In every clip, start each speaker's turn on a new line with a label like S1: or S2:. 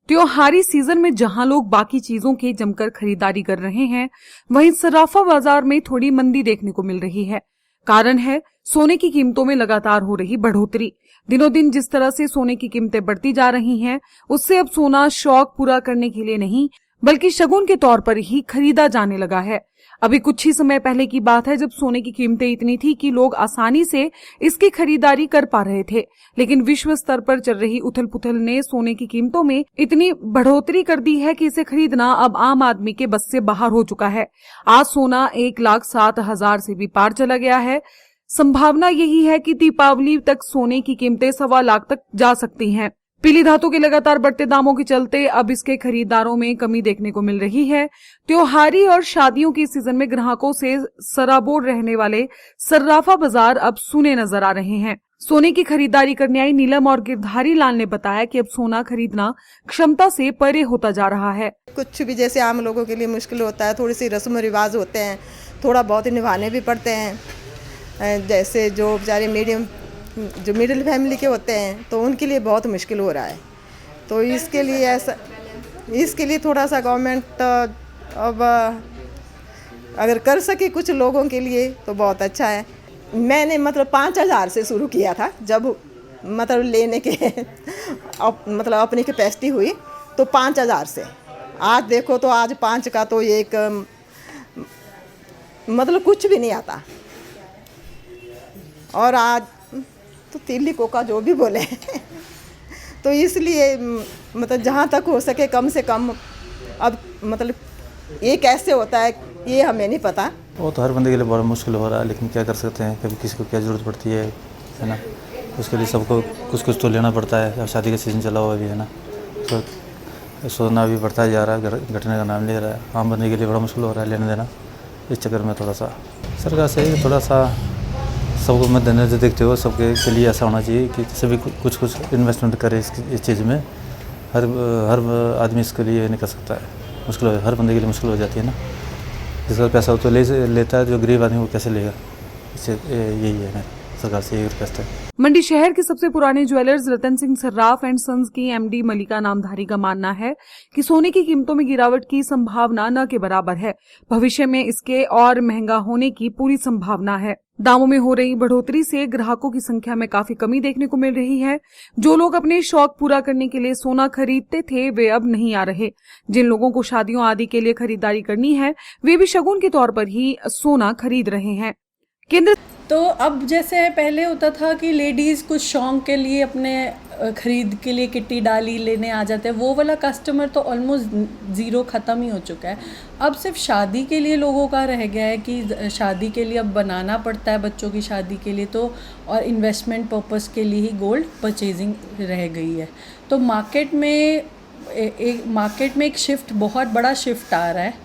S1: त्योहारी सीजन में जहां लोग बाकी चीजों की जमकर खरीदारी कर रहे हैं, वहीं सर्राफा बाजार में थोड़ी मंदी देखने को मिल रही है। कारण है सोने की कीमतों में लगातार हो रही बढ़ोतरी। दिनों दिन जिस तरह से सोने की कीमतें बढ़ती जा रही हैं, उससे अब सोना शौक पूरा करने के लिए नहीं बल्कि शगुन के तौर पर ही खरीदा जाने लगा है। अभी कुछ ही समय पहले की बात है जब सोने की कीमतें इतनी थी कि लोग आसानी से इसकी खरीदारी कर पा रहे थे, लेकिन विश्व स्तर पर चल रही उथल पुथल ने सोने की कीमतों में इतनी बढ़ोतरी कर दी है कि इसे खरीदना अब आम आदमी के बस से बाहर हो चुका है। आज सोना 1,07,000 से भी पार चला गया है। संभावना यही है कि दीपावली तक सोने की कीमतें 1.25 लाख तक जा सकती हैं। पीली धातु के लगातार बढ़ते दामों के चलते अब इसके खरीदारों में कमी देखने को मिल रही है। त्योहारी और शादियों के सीजन में ग्राहकों से सराबोर रहने वाले सर्राफा बाजार अब सूने नजर आ रहे हैं। सोने की खरीदारी करने आई नीलम और गिरधारी लाल ने बताया कि अब सोना खरीदना क्षमता से परे होता जा रहा है।
S2: कुछ भी जैसे आम लोगों के लिए मुश्किल होता है, थोड़ी सी रस्म रिवाज होते हैं, थोड़ा बहुत निभाने भी पड़ते हैं। जैसे जो बेचारे जो मिडिल फैमिली के होते हैं तो उनके लिए बहुत मुश्किल हो रहा है। तो इसके लिए थोड़ा सा गवर्नमेंट अब अगर कर सके कुछ लोगों के लिए तो बहुत अच्छा है। मैंने 5,000 से शुरू किया था, जब लेने के अपनी कैपेसिटी हुई तो 5,000 से। आज देखो तो आज 5 का तो एक कुछ भी नहीं आता। और आज तो तिल्ली कोका जो भी बोले तो इसलिए जहाँ तक हो सके कम से कम। अब ये कैसे होता है ये हमें नहीं पता।
S3: वो तो हर बंदे के लिए बड़ा मुश्किल हो रहा है, लेकिन क्या कर सकते हैं, कभी किसी को क्या ज़रूरत पड़ती है ना। उसके लिए सबको कुछ तो लेना पड़ता है। अब शादी का सीज़न चला हुआ भी है ना, तो सोना भी बढ़ता जा रहा है, घटने का नाम ले रहा है। आम बंदे के लिए बड़ा मुश्किल हो रहा है लेना देना। इस चक्कर में थोड़ा सा सरकार से थोड़ा सा सबको मद्देनजर देखते हुए सबके लिए ऐसा होना चाहिए कि सभी कुछ इन्वेस्टमेंट करे इस चीज़ में। हर आदमी इसके लिए नहीं कर सकता है, मुश्किल हो, हर बंदे के लिए मुश्किल हो जाती है ना। जिसका पैसा हो तो लेता है, जो गरीब आदमी वो कैसे लेगा। इससे यही है, सरकार से यही रिक्वेस्ट है।
S1: मंडी शहर के सबसे पुराने jewellers Ratan Singh Sarraf and sons की एमडी मलिका नामधारी का मानना है कि सोने की कीमतों में गिरावट की संभावना न के बराबर है। भविष्य में इसके और महंगा होने की पूरी संभावना है। दामों में हो रही बढ़ोतरी से ग्राहकों की संख्या में काफी कमी देखने को मिल रही है। जो लोग अपने शौक पूरा करने के लिए सोना खरीदते थे वे अब नहीं आ रहे। जिन लोगों को शादियों आदि के लिए खरीदारी करनी है वे भी शगुन के तौर पर ही सोना खरीद रहे हैं। केंद्र
S4: तो अब जैसे पहले होता था कि लेडीज़ कुछ शौक के लिए अपने ख़रीद के लिए किट्टी डाली लेने आ जाते हैं, वो वाला कस्टमर तो ऑलमोस्ट ज़ीरो ख़त्म ही हो चुका है। अब सिर्फ शादी के लिए लोगों का रह गया है कि शादी के लिए अब बनाना पड़ता है बच्चों की शादी के लिए, तो और इन्वेस्टमेंट पर्पस के लिए ही गोल्ड परचेजिंग रह गई है। तो मार्केट में एक शिफ्ट, बहुत बड़ा शिफ्ट आ रहा है।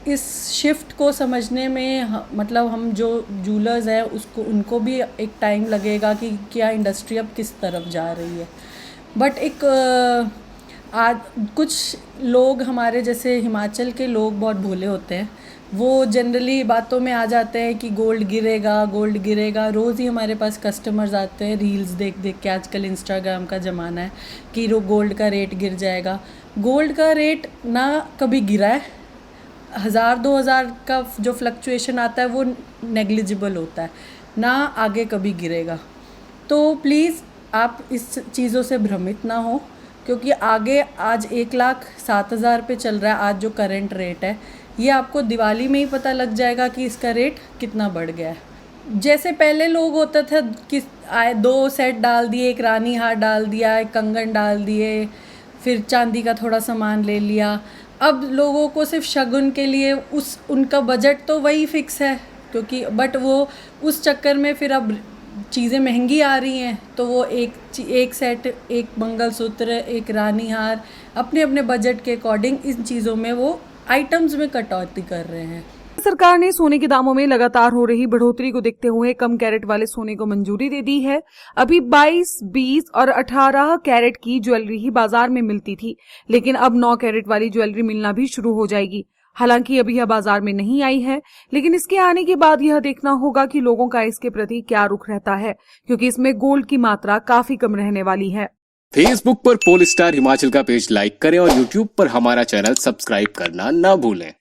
S4: इस शिफ्ट को समझने में हम जो जूलर्स हैं उनको भी एक टाइम लगेगा कि क्या इंडस्ट्री अब किस तरफ जा रही है। बट आज कुछ लोग हमारे जैसे हिमाचल के लोग बहुत भोले होते हैं, वो जनरली बातों में आ जाते हैं कि गोल्ड गिरेगा। रोज़ ही हमारे पास कस्टमर्स आते हैं रील्स देख के। आजकल इंस्टाग्राम का ज़माना है कि गोल्ड का रेट गिर जाएगा। गोल्ड का रेट ना कभी गिरा है। 1,000-2,000 का जो फ्लक्चुएशन आता है वो नेग्लिजिबल होता है, ना आगे कभी गिरेगा। तो प्लीज़ आप इस चीज़ों से भ्रमित ना हो, क्योंकि आगे आज 1,07,000 पे चल रहा है आज जो करंट रेट है। ये आपको दिवाली में ही पता लग जाएगा कि इसका रेट कितना बढ़ गया है। जैसे पहले लोग होता था कि 2 सेट डाल दिए, एक रानी हार डाल दिया, एक कंगन डाल दिए, फिर चांदी का थोड़ा सामान ले लिया। अब लोगों को सिर्फ शगुन के लिए उनका बजट तो वही फिक्स है, क्योंकि बट वो उस चक्कर में फिर अब चीज़ें महंगी आ रही हैं, तो वो एक सेट, एक मंगलसूत्र, एक रानी हार अपने अपने बजट के अकॉर्डिंग इन चीज़ों में वो आइटम्स में कटौती कर रहे हैं।
S1: सरकार ने सोने के दामों में लगातार हो रही बढ़ोतरी को देखते हुए कम कैरेट वाले सोने को मंजूरी दे दी है। अभी 22, 20 और 18 कैरेट की ज्वेलरी ही बाजार में मिलती थी, लेकिन अब 9 कैरेट वाली ज्वेलरी मिलना भी शुरू हो जाएगी। हालांकि अभी यह बाजार में नहीं आई है, लेकिन इसके आने के बाद यह देखना होगा कि लोगों का इसके प्रति क्या रुख रहता है, क्योंकि इसमें गोल्ड की मात्रा काफी कम रहने वाली है।
S5: फेसबुक पर पोल स्टार हिमाचल का पेज लाइक करें और यूट्यूब पर हमारा चैनल सब्सक्राइब करना ना भूलें।